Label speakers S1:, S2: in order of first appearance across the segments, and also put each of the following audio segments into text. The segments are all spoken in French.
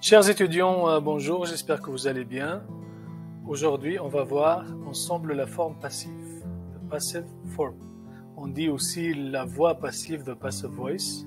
S1: Chers étudiants, bonjour, j'espère que vous allez bien. Aujourd'hui, on va voir ensemble la forme passive, the passive form. On dit aussi la voix passive, the passive voice.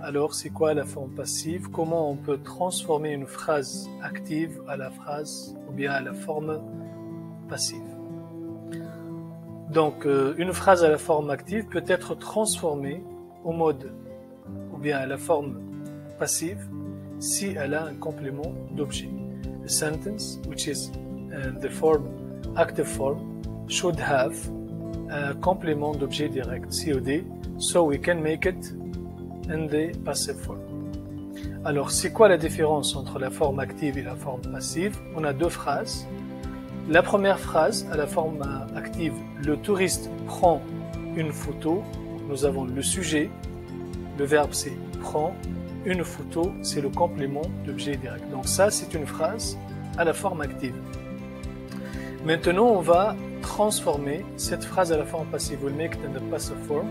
S1: Alors, c'est quoi la forme passive? Comment on peut transformer une phrase active à la phrase ou bien à la forme passive? Donc, une phrase à la forme active peut être transformée au mode ou bien à la forme passive si elle a un complément d'objet. A sentence, which is the form, active form, should have a complément d'objet direct, COD, so we can make it in the passive form. Alors, c'est quoi la différence entre la forme active et la forme passive? On a deux phrases. La première phrase, à la forme active, le touriste prend une photo. Nous avons le sujet, le verbe c'est prend. Une photo, c'est le complément d'objet direct. Donc ça, c'est une phrase à la forme active. Maintenant, on va transformer cette phrase à la forme passive. We'll make it in the passive form.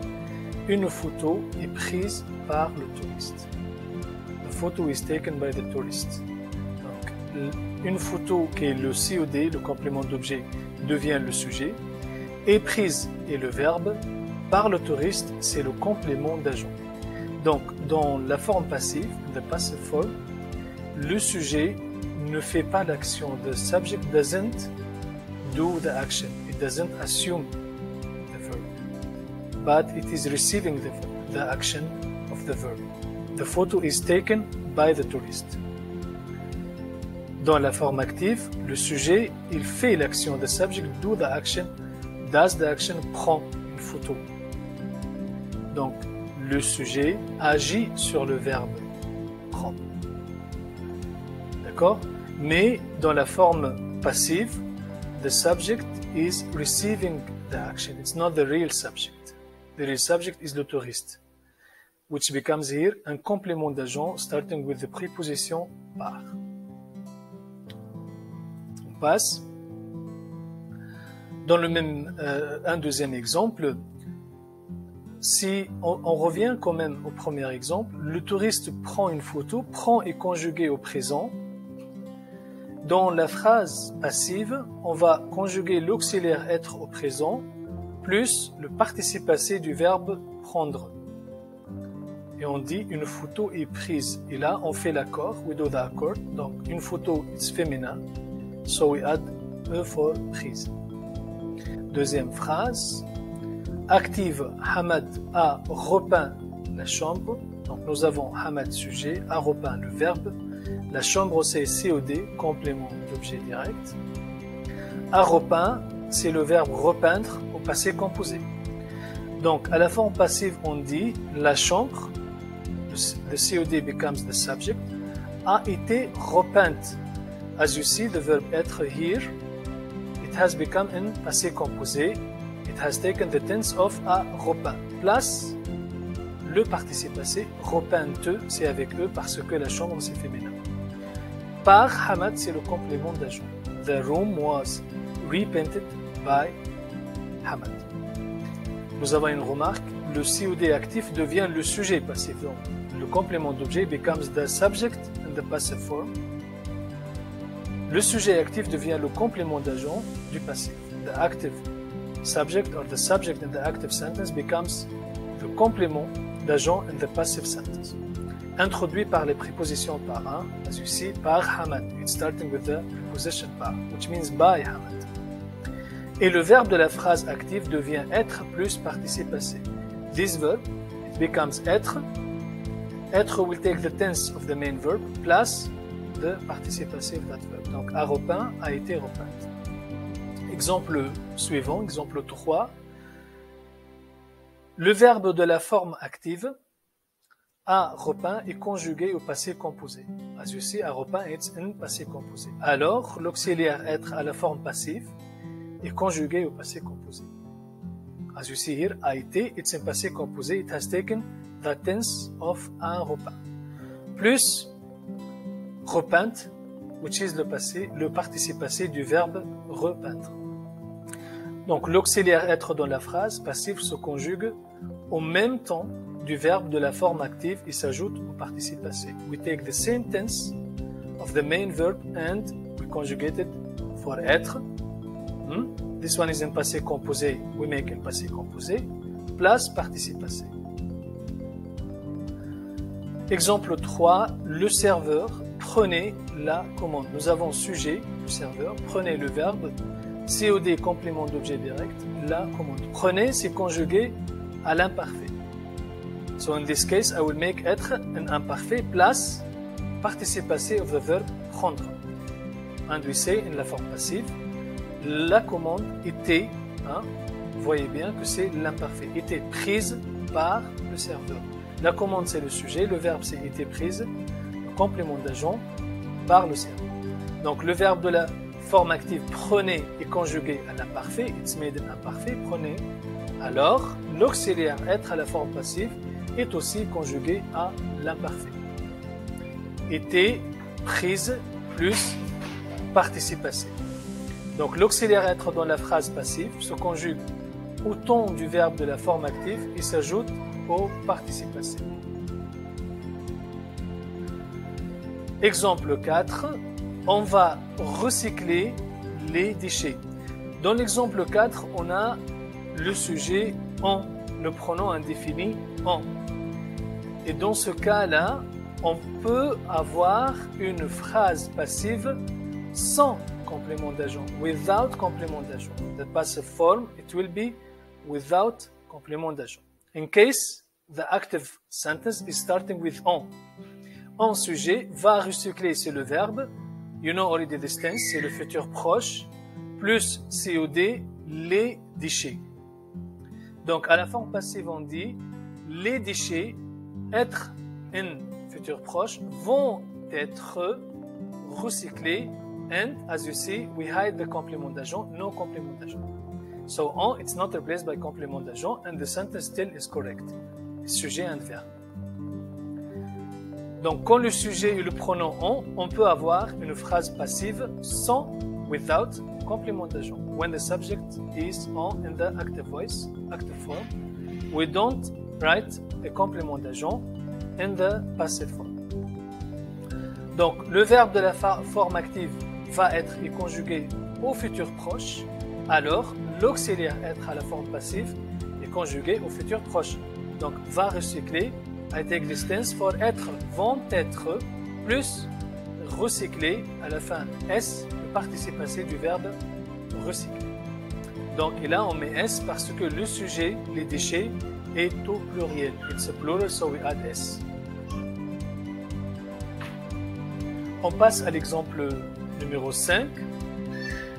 S1: Une photo est prise par le touriste. The photo is taken by the tourist. Donc, une photo qui est le COD, le complément d'objet, devient le sujet. Est prise est le verbe. Par le touriste, c'est le complément d'agent. Donc, dans la forme passive, the passive form, le sujet ne fait pas l'action. The subject doesn't do the action. It doesn't assume the verb. But it is receiving the action of the verb. The photo is taken by the tourist. Dans la forme active, le sujet, il fait l'action. The subject do the action, does the action, prend une photo. Donc, le sujet agit sur le verbe prend. D'accord? Mais dans la forme passive, the subject is receiving the action. It's not the real subject. The real subject is le touriste, which becomes here un complément d'agent starting with the préposition par. On passe. Dans le même, un deuxième exemple, si on revient quand même au premier exemple, le touriste prend une photo, prend est conjugué au présent. Dans la phrase passive, on va conjuguer l'auxiliaire être au présent plus le participe passé du verbe prendre. Et on dit une photo est prise. Et là, on fait l'accord, we do the accord. Donc une photo is féminin, so we add E for prise. Deuxième phrase. Active, Hamad a repeint la chambre. Donc nous avons Hamad sujet, a repeint le verbe. La chambre c'est COD, complément d'objet direct. A repeint, c'est le verbe repeindre au passé composé. Donc à la forme passive on dit la chambre, the COD becomes the subject, a été repeinte. As you see the verb être here, it has become in passé composé. It has taken the tense of a repeint. Place le participe passé, repeinte, c'est avec eux parce que la chambre c'est féminin. Par Hamad, c'est le complément d'agent. The room was repainted by Hamad. Nous avons une remarque, le COD actif devient le sujet passif. Donc, le complément d'objet becomes the subject in the passive form. Le sujet actif devient le complément d'agent du passif. The active subject or the subject in the active sentence becomes the complément d'agent in the passive sentence. Introduit par les prépositions par un, as you see, par Hamad. It's starting with the preposition par, which means by Hamad. Et le verbe de la phrase active devient être plus participe passé. This verb, it becomes être. Être will take the tense of the main verb plus the participe passé of that verb. Donc, a repeint, a été repeinte. Exemple suivant, exemple 3. Le verbe de la forme active, a repeint, est conjugué au passé composé. As you see, a repeint est in passé composé. Alors, l'auxiliaire être à la forme passive est conjugué au passé composé. As you see here, a été, it's in passé composé, it has taken the tense of a repeint. Plus repeinte, which is le participe passé du verbe repeindre. Donc l'auxiliaire être dans la phrase passive se conjugue au même temps du verbe de la forme active et s'ajoute au participe passé. We take the same tense of the main verb and we conjugate it for être. This one is in passé composé, we make in passé composé, plus participe passé. Exemple 3, le serveur prenait la commande. Nous avons sujet, le serveur, prenez le verbe, COD complément d'objet direct, la commande. Prenez, c'est conjugué à l'imparfait. So in this case, I will make être un imparfait plus participe passé of the verb prendre. And we say in la forme passive, la commande était, vous voyez bien que c'est l'imparfait, était prise par le serveur. La commande c'est le sujet, le verbe c'est été prise, le complément d'agent par le serveur. Donc le verbe de la forme active prenez est conjugué à l'imparfait, it's made in imparfait, prenez. Alors l'auxiliaire être à la forme passive est aussi conjugué à l'imparfait. Était prise plus participe passé. Donc l'auxiliaire être dans la phrase passive se conjugue au temps du verbe de la forme active et s'ajoute au participe passé. Exemple 4, on va recycler les déchets. Dans l'exemple 4, on a le sujet en, le pronom indéfini en. Et dans ce cas-là, on peut avoir une phrase passive sans complément d'agent, without complément d'agent. The passive form, it will be without complément d'agent. In case the active sentence is starting with on. En sujet, va recycler, c'est le verbe. You know already this tense, c'est le futur proche. Plus COD, les déchets. Donc, à la forme passive, on dit les déchets, être in futur proche, vont être recyclés. And as you see, we hide the complément d'agent, no complément d'agent. So on, it's not replaced by complément d'agent, and the sentence still is correct. Sujet and verbe. Donc, quand le sujet et le pronom on peut avoir une phrase passive sans, without, complément d'agent. When the subject is on in the active voice, active form, we don't write a complément d'agent in the passive form. Donc, le verbe de la forme active va être conjugué au futur proche, alors l'auxiliaire être à la forme passive est conjugué au futur proche. Donc, va recycler, I take this tense for être, vont être, plus recycler, à la fin S, le participe passé du verbe recycler. Donc, et là, on met S parce que le sujet, les déchets, est au pluriel. It's a plural, so we add S. On passe à l'exemple numéro 5.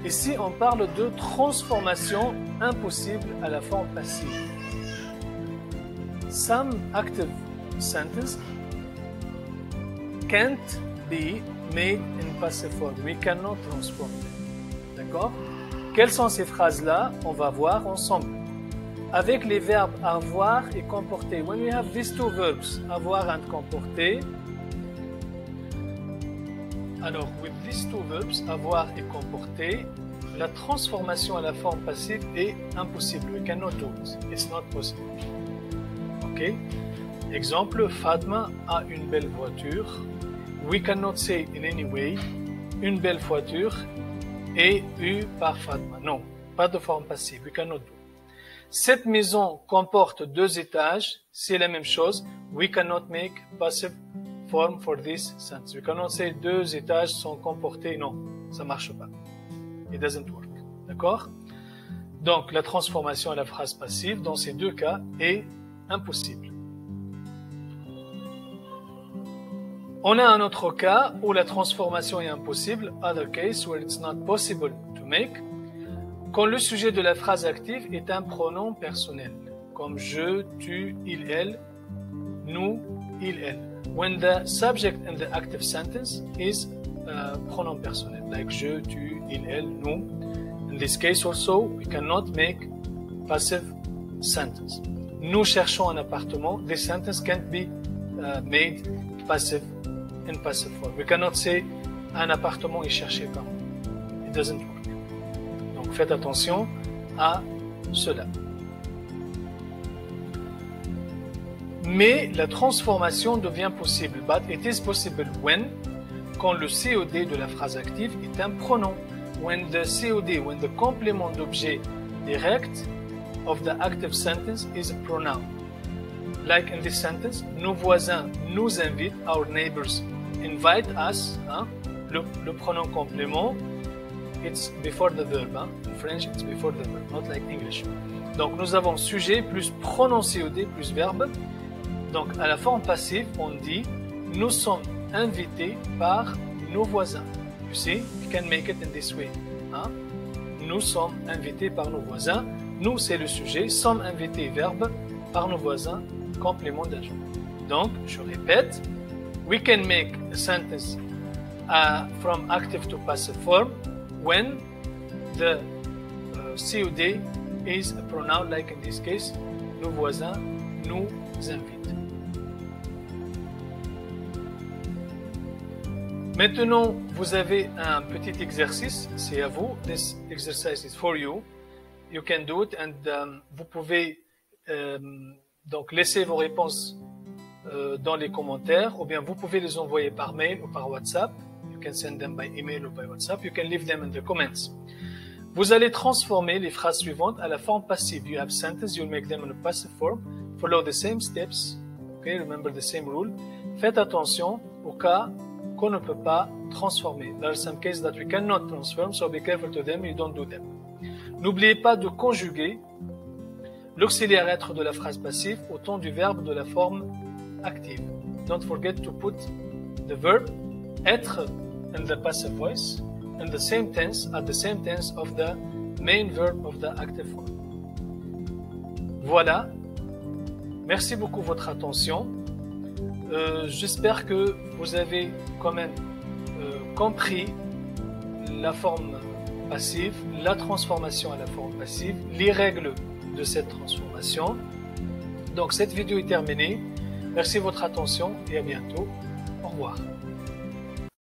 S1: Ici, on parle de transformation impossible à la forme passive. Some active sentence can't be made in passive form. We cannot transform them. D'accord? Quelles sont ces phrases-là? On va voir ensemble. Avec les verbes avoir et comporter. When we have these two verbs, avoir and comporter, alors, with these two verbs, avoir et comporter, la transformation à la forme passive est impossible. We cannot do it. It's not possible. Ok? Exemple, Fatma a une belle voiture. We cannot say in any way, une belle voiture est eue par Fatma. Non, pas de forme passive. We cannot do. Cette maison comporte 2 étages. C'est la même chose. We cannot make passive form for this sentence. We cannot say 2 étages sont comportés. Non, ça marche pas. It doesn't work. D'accord? Donc, la transformation à la phrase passive, dans ces 2 cas, est impossible. On a un autre cas où la transformation est impossible. Other case where it's not possible to make. Quand le sujet de la phrase active est un pronom personnel, comme je, tu, il, elle, nous, il, elle. When the subject in the active sentence is pronom personnel, like je, tu, il, elle, nous. In this case also, we cannot make passive sentence. Nous cherchons un appartement. This sentence can't be made passive in passive form. We cannot say un appartement est cherché par moi. It doesn't work. Donc faites attention à cela. Mais la transformation devient possible. But it is possible when quand le COD de la phrase active est un pronom. When the COD, when the complément d'objet direct of the active sentence is a pronoun. Like in this sentence, nos voisins nous invitent, our neighbors invite us. Hein? Le pronom complément, it's before the verb. Hein? In French, it's before the verb, not like English. Donc nous avons sujet plus pronom COD plus verbe. Donc à la forme passive, on dit nous sommes invités par nos voisins. You see, you can make it in this way. Hein? Nous sommes invités par nos voisins. Nous, c'est le sujet. Sommes invités, verbe, par nos voisins, complément d'agent. Donc, je répète, we can make a sentence from active to passive form when the COD is a pronoun, like in this case, nos voisins nous invitent. Maintenant, vous avez un petit exercice, c'est à vous. This exercise is for you. You can do it and vous pouvez donc laisser vos réponses dans les commentaires ou bien vous pouvez les envoyer par mail ou par WhatsApp. You can send them by email or by WhatsApp. You can leave them in the comments. Vous allez transformer les phrases suivantes à la forme passive. You have sentences, you'll make them in a passive form. Follow the same steps. Okay, remember the same rule. Faites attention au cas qu'on ne peut pas transformer. There are some cases that we cannot transform, so be careful to them, you don't do them. N'oubliez pas de conjuguer l'auxiliaire être de la phrase passive au temps du verbe de la forme active. Don't forget to put the verb être in the passive voice in the same tense, at the same tense of the main verb of the active form. Voilà. Merci beaucoup de votre attention. J'espère que vous avez quand même compris la forme passive, la transformation à la forme passive, les règles de cette transformation. Donc cette vidéo est terminée. Merci de votre attention et à bientôt. Au revoir.